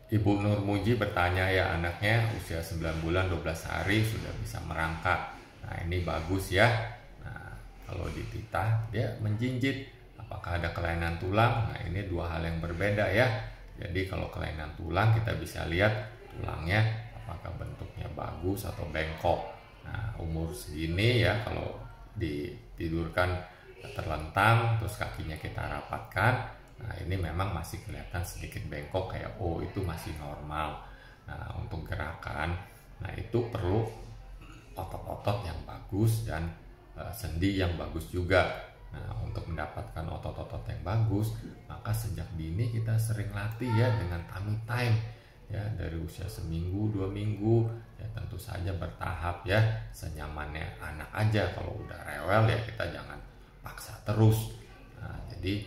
Ibu Nur Muji bertanya ya, anaknya usia 9 bulan 12 hari sudah bisa merangkak. Nah ini bagus ya. Nah kalau dititah dia menjinjit, apakah ada kelainan tulang? Nah ini dua hal yang berbeda ya. Jadi kalau kelainan tulang kita bisa lihat tulangnya apakah bentuknya bagus atau bengkok. Nah umur segini ya, kalau ditidurkan terlentang terus kakinya kita rapatkan, nah ini memang masih kelihatan sedikit bengkok kayak oh itu masih normal. Nah untuk gerakan, nah itu perlu otot-otot yang bagus dan sendi yang bagus juga. Nah untuk mendapatkan otot-otot yang bagus, maka sejak dini kita sering latih ya dengan tummy time ya, dari usia seminggu 2 minggu ya, tentu saja bertahap ya, senyamannya anak aja. Kalau udah rewel ya kita jangan paksa terus. Nah jadi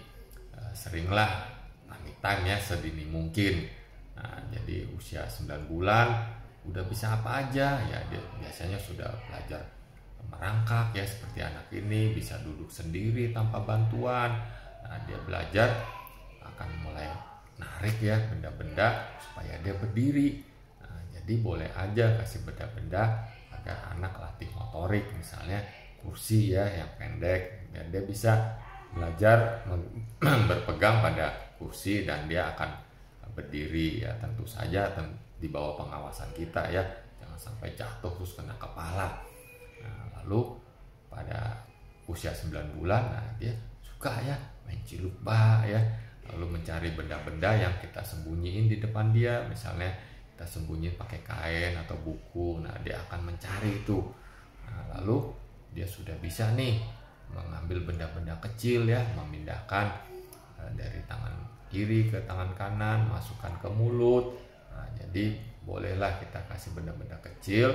seringlah tummy time ya sedini mungkin. Nah, jadi usia 9 bulan udah bisa apa aja ya, dia biasanya sudah belajar merangkak ya, seperti anak ini bisa duduk sendiri tanpa bantuan. Nah, dia belajar akan mulai narik ya benda-benda supaya dia berdiri. Nah, jadi boleh aja kasih benda-benda agar anak latih motorik, misalnya kursi ya yang pendek, dan dia bisa belajar berpegang pada kursi dan dia akan berdiri ya, tentu saja di bawah pengawasan kita ya, jangan sampai jatuh terus kena kepala. Nah, lalu pada usia 9 bulan, nah dia suka ya main ciluk bak ya, lalu mencari benda-benda yang kita sembunyiin di depan dia, misalnya kita sembunyiin pakai kain atau buku. Nah dia akan mencari itu. Nah, lalu dia sudah bisa nih mengambil benda-benda kecil ya, memindahkan dari tangan kiri ke tangan kanan, masukkan ke mulut. Nah, jadi bolehlah kita kasih benda-benda kecil,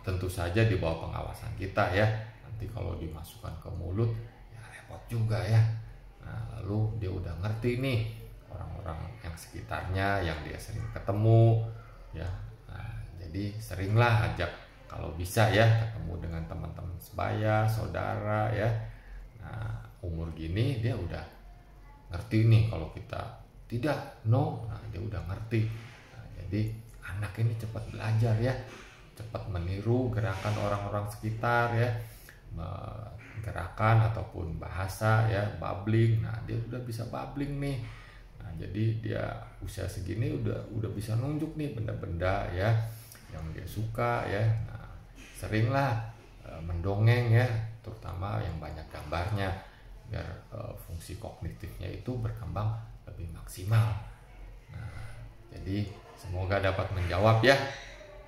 tentu saja di bawah pengawasan kita ya. Nanti kalau dimasukkan ke mulut ya repot juga ya. Nah, lalu dia udah ngerti nih orang-orang yang sekitarnya yang dia sering ketemu ya. Nah, jadi seringlah ajak kalau bisa ya ketemu dengan teman-teman sebaya, saudara ya. Nah, umur gini dia udah ngerti nih kalau kita tidak, no, nah dia udah ngerti. Nah, jadi anak ini cepat belajar ya, cepat meniru gerakan orang-orang sekitar ya, gerakan ataupun bahasa ya, babbling. Nah dia udah bisa babbling nih. Nah jadi dia usia segini udah bisa nunjuk nih benda-benda ya yang dia suka ya. Nah, seringlah mendongeng ya, terutama yang banyak gambarnya, biar fungsi kognitifnya itu berkembang lebih maksimal. Nah, jadi semoga dapat menjawab ya.